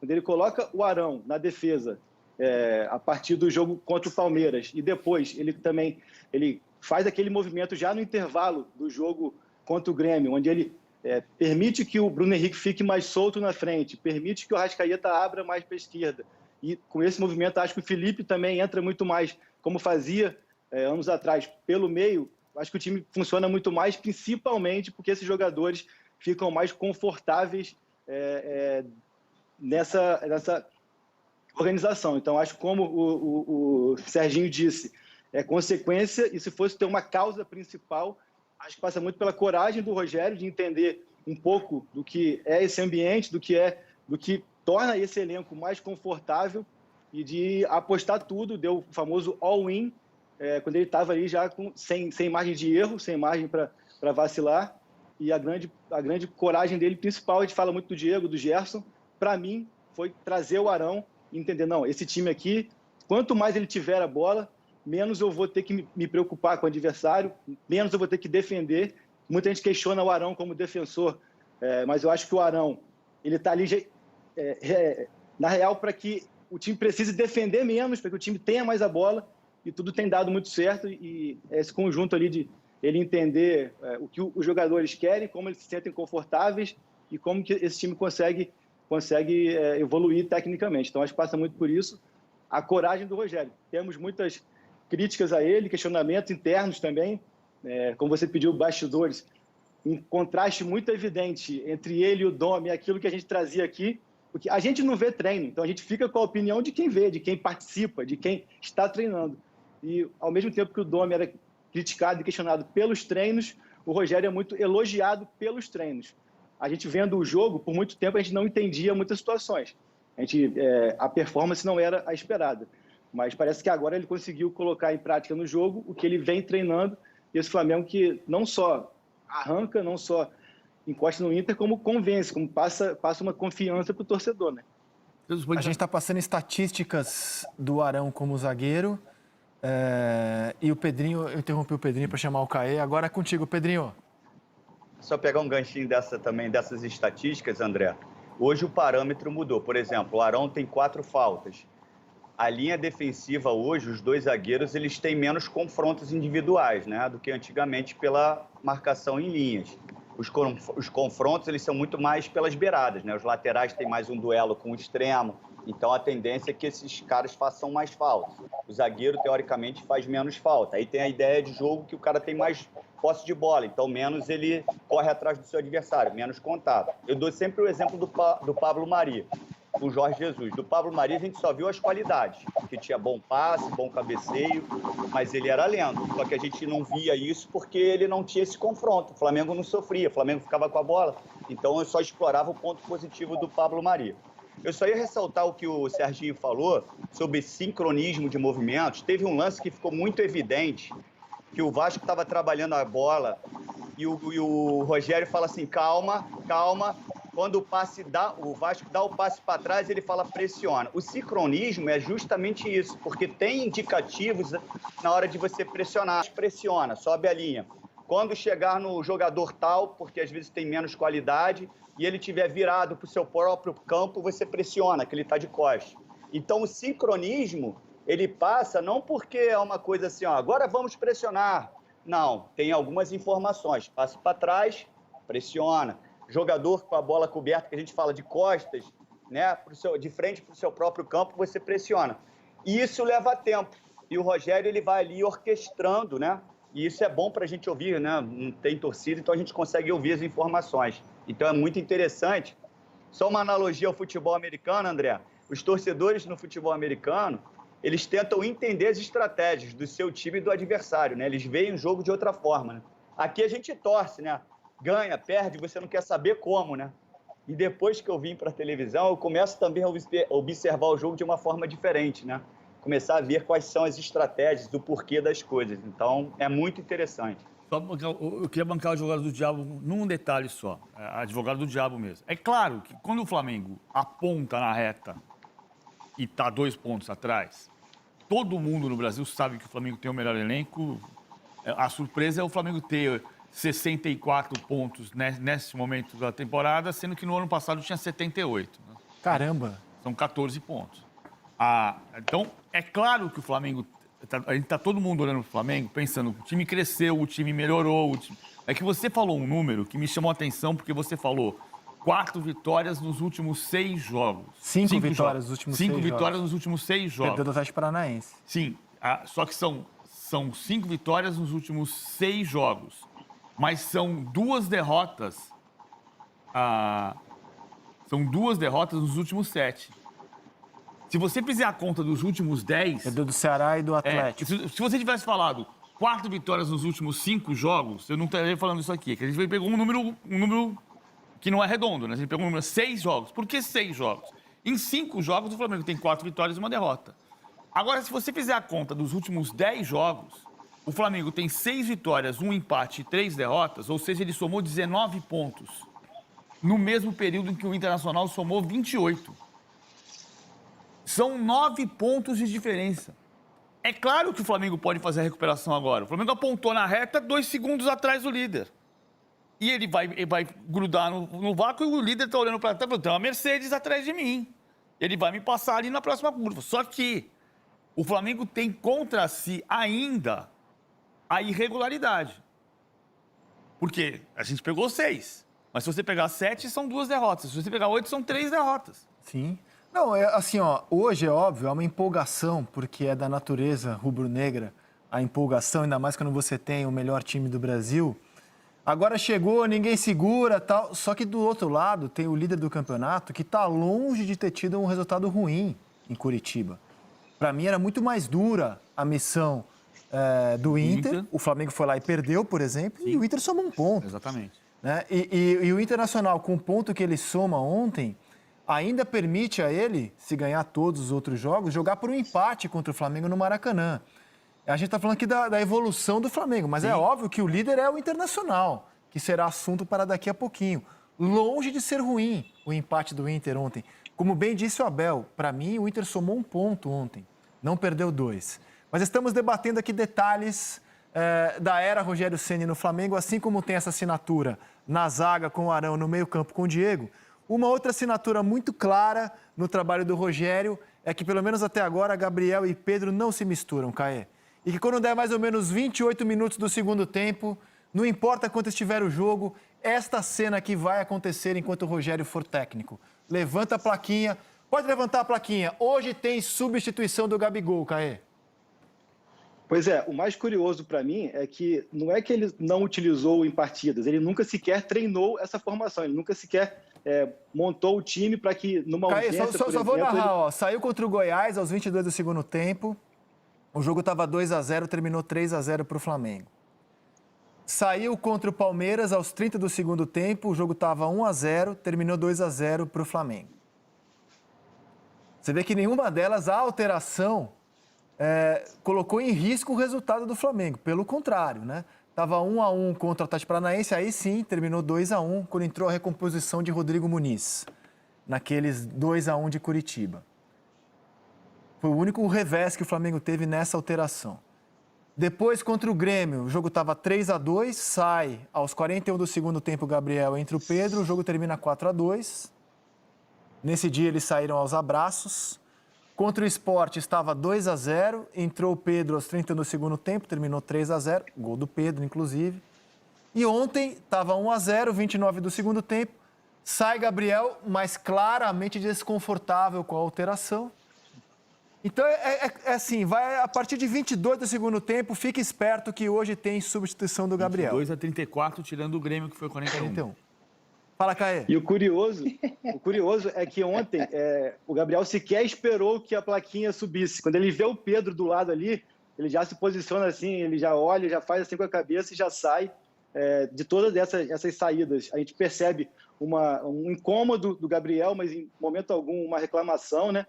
quando ele coloca o Arão na defesa, a partir do jogo contra o Palmeiras, e depois ele faz aquele movimento já no intervalo do jogo contra o Grêmio, onde ele permite que o Bruno Henrique fique mais solto na frente, permite que o Arrascaeta abra mais para a esquerda. E com esse movimento, acho que o Felipe também entra muito mais, como fazia anos atrás, pelo meio. Acho que o time funciona muito mais, principalmente porque esses jogadores ficam mais confortáveis nessa organização. Então, acho que como o Serginho disse, é consequência, e se fosse ter uma causa principal, acho que passa muito pela coragem do Rogério de entender um pouco do que é esse ambiente, do que torna esse elenco mais confortável e de apostar tudo, deu o famoso all-in, quando ele estava ali já sem margem de erro, sem margem para vacilar, e a grande coragem dele principal, a gente fala muito do Diego, do Gerson, para mim foi trazer o Arão e entender, não, esse time aqui, quanto mais ele tiver a bola, menos eu vou ter que me preocupar com o adversário, menos eu vou ter que defender. Muita gente questiona o Arão como defensor, mas eu acho que o Arão ele está ali, na real, para que o time precise defender menos, para que o time tenha mais a bola, e tudo tem dado muito certo, e esse conjunto ali de ele entender o que os jogadores querem, como eles se sentem confortáveis e como que esse time consegue evoluir tecnicamente. Então, acho que passa muito por isso. A coragem do Rogério. Temos muitas críticas a ele, questionamentos internos também, como você pediu, bastidores, um contraste muito evidente entre ele e o Domi, aquilo que a gente trazia aqui, porque a gente não vê treino, então a gente fica com a opinião de quem vê, de quem participa, de quem está treinando. E ao mesmo tempo que o Domi era criticado e questionado pelos treinos, o Rogério é muito elogiado pelos treinos. A gente vendo o jogo, por muito tempo a gente não entendia muitas situações. A performance não era a esperada. Mas parece que agora ele conseguiu colocar em prática no jogo o que ele vem treinando. E esse Flamengo que não só arranca, não só encosta no Inter, como convence, como passa uma confiança para o torcedor, né? A gente está passando estatísticas do Arão como zagueiro. E o Pedrinho, eu interrompi o Pedrinho para chamar o Caê. Agora é contigo, Pedrinho. Só pegar um ganchinho dessas estatísticas, André. Hoje o parâmetro mudou. Por exemplo, o Arão tem 4 faltas. A linha defensiva hoje, os 2 zagueiros, eles têm menos confrontos individuais, né, do que antigamente pela marcação em linhas. Os confrontos, eles são muito mais pelas beiradas, né? Os laterais têm mais um duelo com o extremo, então a tendência é que esses caras façam mais falta. O zagueiro, teoricamente, faz menos falta. Aí tem a ideia de jogo que o cara tem mais posse de bola, então menos ele corre atrás do seu adversário, menos contato. Eu dou sempre o exemplo do Pablo Mari, com o Jorge Jesus. Do Pablo Mari a gente só viu as qualidades, que tinha bom passe, bom cabeceio, mas ele era lento. Só que a gente não via isso porque ele não tinha esse confronto. O Flamengo não sofria, o Flamengo ficava com a bola. Então eu só explorava o ponto positivo do Pablo Mari. Eu só ia ressaltar o que o Serginho falou sobre sincronismo de movimentos. Teve um lance que ficou muito evidente, que o Vasco estava trabalhando a bola e o Rogério fala assim, calma, calma. Quando o Vasco dá o passe para trás, ele fala pressiona. O sincronismo é justamente isso, porque tem indicativos na hora de você pressionar. Pressiona, sobe a linha. Quando chegar no jogador tal, porque às vezes tem menos qualidade, e ele tiver virado para o seu próprio campo, você pressiona, que ele está de costas. Então o sincronismo, ele passa não porque é uma coisa assim, ó, agora vamos pressionar. Não, tem algumas informações. Passe para trás, pressiona. Jogador com a bola coberta, que a gente fala de costas, né, de frente para o seu próprio campo, você pressiona. E isso leva tempo. E o Rogério, ele vai ali orquestrando, né? E isso é bom para a gente ouvir, né? Não tem torcida, então a gente consegue ouvir as informações. Então é muito interessante. Só uma analogia ao futebol americano, André. Os torcedores no futebol americano, eles tentam entender as estratégias do seu time e do adversário, né? Eles veem o jogo de outra forma, né? Aqui a gente torce, né? Ganha, perde, você não quer saber como, né? E depois que eu vim para a televisão, eu começo também a observar o jogo de uma forma diferente, né? Começar a ver quais são as estratégias, do porquê das coisas. Então, é muito interessante. Eu queria bancar o advogado do diabo num detalhe só, advogado do diabo mesmo. É claro que quando o Flamengo aponta na reta e está 2 pontos atrás, todo mundo no Brasil sabe que o Flamengo tem o melhor elenco. A surpresa é o Flamengo ter 64 pontos nesse momento da temporada, sendo que no ano passado tinha 78. Né? Caramba! São 14 pontos. Então, é claro que o Flamengo... A gente está todo mundo olhando para o Flamengo, pensando que o time cresceu, o time melhorou. É que você falou um número que me chamou a atenção, porque você falou 4 vitórias nos últimos 6 jogos. 5 vitórias nos últimos 6 jogos. 5 vitórias nos últimos 6 jogos. Perdeu do Atlético Paranaense. Sim, só que são 5 vitórias nos últimos 6 jogos. Mas são 2 derrotas. São 2 derrotas nos últimos 7. Se você fizer a conta dos últimos 10... Perdeu do Ceará e do Atlético. Se você tivesse falado 4 vitórias nos últimos 5 jogos, eu não estaria falando isso aqui. Que a gente pegou um número que não é redondo, né? A gente pegou um número 6 jogos. Por que 6 jogos? Em 5 jogos, o Flamengo tem 4 vitórias e 1 derrota. Agora, se você fizer a conta dos últimos 10 jogos, o Flamengo tem 6 vitórias, 1 empate e 3 derrotas, ou seja, ele somou 19 pontos. No mesmo período em que o Internacional somou 28. São 9 pontos de diferença. É claro que o Flamengo pode fazer a recuperação agora. O Flamengo apontou na reta 2 segundos atrás do líder. E ele vai grudar no vácuo e o líder está olhando para trás e falando, tem uma Mercedes atrás de mim. Ele vai me passar ali na próxima curva. Só que o Flamengo tem contra si ainda a irregularidade. Porque a gente pegou 6. Mas se você pegar 7, são 2 derrotas. Se você pegar 8, são 3 derrotas. Sim. Não, assim, hoje é óbvio, há uma empolgação, porque é da natureza rubro-negra, a empolgação, ainda mais quando você tem o melhor time do Brasil. Agora chegou, ninguém segura, tal. Só que do outro lado tem o líder do campeonato que está longe de ter tido um resultado ruim em Curitiba. Para mim era muito mais dura a missão do Inter. O Flamengo foi lá e perdeu, por exemplo, e o Inter somou um ponto. Exatamente. Né? E o Internacional, com o ponto que ele soma ontem, ainda permite a ele, se ganhar todos os outros jogos, jogar por um empate contra o Flamengo no Maracanã. A gente está falando aqui da evolução do Flamengo, mas é óbvio que o líder é o Internacional, que será assunto para daqui a pouquinho. Longe de ser ruim o empate do Inter ontem. Como bem disse o Abel, para mim o Inter somou um ponto ontem, não perdeu 2. Mas estamos debatendo aqui detalhes da era Rogério Ceni no Flamengo, assim como tem essa assinatura na zaga com o Arão, no meio-campo com o Diego. Uma outra assinatura muito clara no trabalho do Rogério é que, pelo menos até agora, Gabriel e Pedro não se misturam, Caê. E que quando der mais ou menos 28 minutos do segundo tempo, não importa quanto estiver o jogo, esta cena aqui vai acontecer enquanto o Rogério for técnico. Levanta a plaquinha. Pode levantar a plaquinha. Hoje tem substituição do Gabigol, Caê. Pois é, o mais curioso para mim é que não é que ele não utilizou em partidas, ele nunca sequer treinou essa formação, ele nunca sequer montou o time para que numa ausência, só vou narrar, saiu contra o Goiás aos 22 do segundo tempo, o jogo estava 2-0, terminou 3-0 para o Flamengo. Saiu contra o Palmeiras aos 30 do segundo tempo, o jogo estava 1-0, terminou 2-0 para o Flamengo. Você vê que nenhuma delas, a alteração, colocou em risco o resultado do Flamengo, pelo contrário, né? Estava 1-1 contra o Atlético Paranaense, aí sim, terminou 2-1, quando entrou a recomposição de Rodrigo Muniz, naqueles 2-1 de Curitiba. Foi o único revés que o Flamengo teve nessa alteração. Depois, contra o Grêmio, o jogo estava 3-2, sai aos 41 do segundo tempo o Gabriel entre o Pedro, o jogo termina 4-2. Nesse dia eles saíram aos abraços. Contra o Sport estava 2-0, entrou o Pedro aos 30 do segundo tempo, terminou 3-0, gol do Pedro, inclusive. E ontem estava 1-0, 29 do segundo tempo, sai Gabriel, mas claramente desconfortável com a alteração. Então, assim, vai a partir de 22 do segundo tempo, fique esperto que hoje tem substituição do Gabriel. 22-34, tirando o Grêmio, que foi 41. Fala, Caê. E o curioso é que ontem o Gabriel sequer esperou que a plaquinha subisse. Quando ele vê o Pedro do lado ali, ele já se posiciona assim, ele já olha, já faz assim com a cabeça e já sai de todas essas saídas. A gente percebe um incômodo do Gabriel, mas em momento algum uma reclamação, né?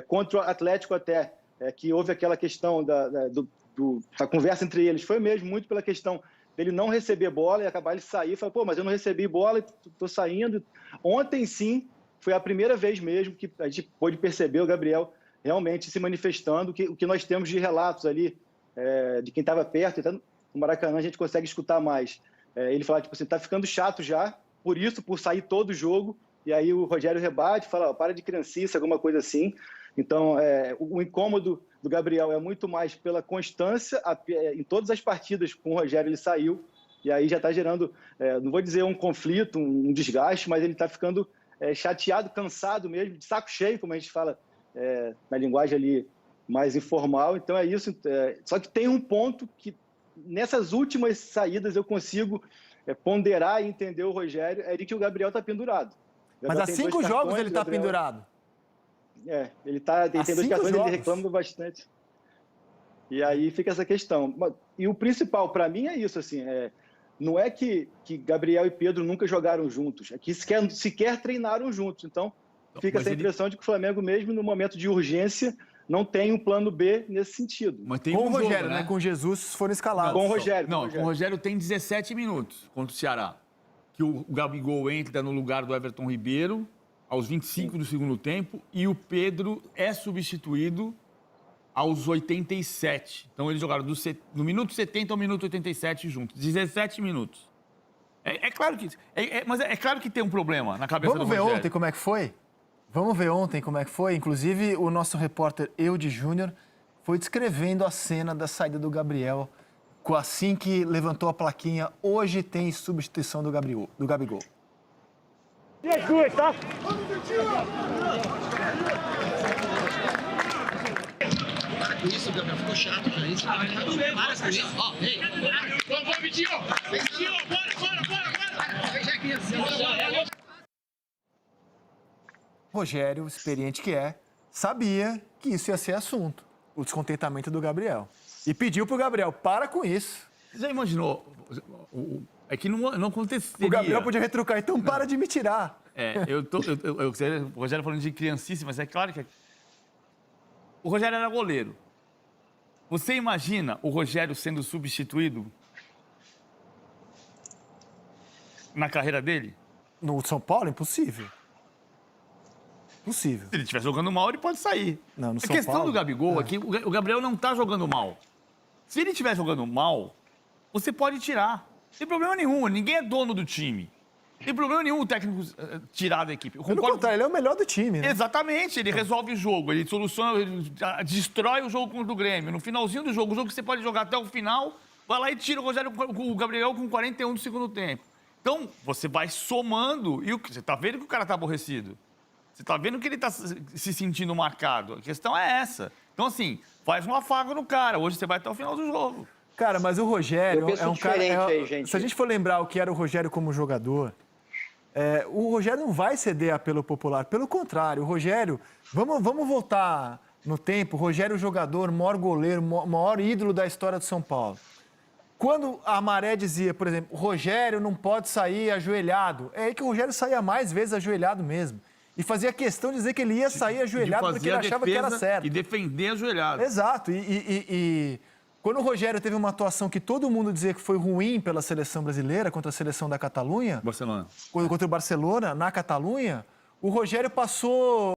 Contra o Atlético até, que houve aquela questão da conversa entre eles. Foi mesmo muito pela questão dele não receber bola e acabar de sair. Falei, pô, mas eu não recebi bola e estou saindo. Ontem, sim, foi a primeira vez mesmo que a gente pôde perceber o Gabriel realmente se manifestando, o que nós temos de relatos ali, de quem estava perto. Então, no Maracanã a gente consegue escutar mais. Ele fala, tipo assim, tá ficando chato já, por sair todo o jogo, e aí o Rogério rebate, fala, ó, para de criancice, alguma coisa assim. Então, o incômodo do Gabriel é muito mais pela constância, em todas as partidas com o Rogério ele saiu, e aí já está gerando, não vou dizer um conflito, um desgaste, mas ele está ficando chateado, cansado mesmo, de saco cheio, como a gente fala na linguagem ali mais informal. Então é isso. Só que tem um ponto que nessas últimas saídas eu consigo ponderar e entender o Rogério, é de que o Gabriel está pendurado. Mas há 5 jogos ele está pendurado. Ele tem 2 cartões, ele reclama bastante. E aí fica essa questão. E o principal para mim é isso, assim, não é que Gabriel e Pedro nunca jogaram juntos, é que sequer treinaram juntos. Então fica essa impressão de que o Flamengo, mesmo no momento de urgência, não tem um plano B nesse sentido. Mas tem com um o Rogério, jogo, né? Com Jesus foram escalados. Com o Rogério. Não, com o Rogério tem 17 minutos contra o Ceará. Que o Gabigol entra no lugar do Everton Ribeiro aos 25 do segundo tempo e o Pedro é substituído aos 87. Então eles jogaram do minuto 70 ao minuto 87 juntos. 17 minutos. É claro que... mas é claro que tem um problema na cabeça do Rogério. Vamos ver ontem como é que foi? Vamos ver ontem como é que foi. Inclusive, o nosso repórter Eude Júnior foi descrevendo a cena da saída do Gabriel, assim que levantou a plaquinha, hoje tem substituição do Gabigol. E as duas, tá? Isso, Gabriel, ficou chato já isso. Para com isso. Ó, ei. Vamos, Vitinho! Vitinho, bora! Rogério, experiente que sabia que isso ia ser assunto, o descontentamento do Gabriel. E pediu pro Gabriel, para com isso. Você já imaginou? É que não aconteceria. O Gabriel podia retrucar, então para de me tirar. O Rogério falando de criancice, mas é claro que... O Rogério era goleiro. Você imagina o Rogério sendo substituído na carreira dele? No São Paulo, impossível. Impossível. Se ele estiver jogando mal, ele pode sair. Não, no São A questão Paulo, do Gabigol é que o Gabriel não está jogando mal. Se ele estiver jogando mal, você pode tirar. Não tem problema nenhum, ninguém é dono do time. Não tem problema nenhum o técnico tirar da equipe. Pelo contrário, ele é o melhor do time, né? Exatamente, ele resolve o jogo, ele soluciona, ele destrói o jogo contra o Grêmio. No finalzinho do jogo, o jogo que você pode jogar até o final, vai lá e tira o Gabriel com 41 do segundo tempo. Então, você vai somando e você tá vendo que o cara tá aborrecido. Você tá vendo que ele tá se sentindo marcado. A questão é essa. Então, assim, faz um afago no cara. Hoje você vai até o final do jogo. Cara, mas o Rogério é um cara... aí, gente. Se a gente for lembrar o que era o Rogério como jogador, o Rogério não vai ceder a apelo popular. Pelo contrário, o Rogério... Vamos voltar no tempo. O Rogério, jogador, maior goleiro, maior ídolo da história do São Paulo. Quando a Maré dizia, por exemplo, o Rogério não pode sair ajoelhado, é aí que o Rogério saía mais vezes ajoelhado mesmo. E fazia questão de dizer que ele ia sair ajoelhado porque ele achava que era certo. E defender ajoelhado. Exato. E quando o Rogério teve uma atuação que todo mundo dizia que foi ruim pela seleção brasileira, contra a seleção da Catalunha... Barcelona. Contra o Barcelona, na Catalunha, o Rogério passou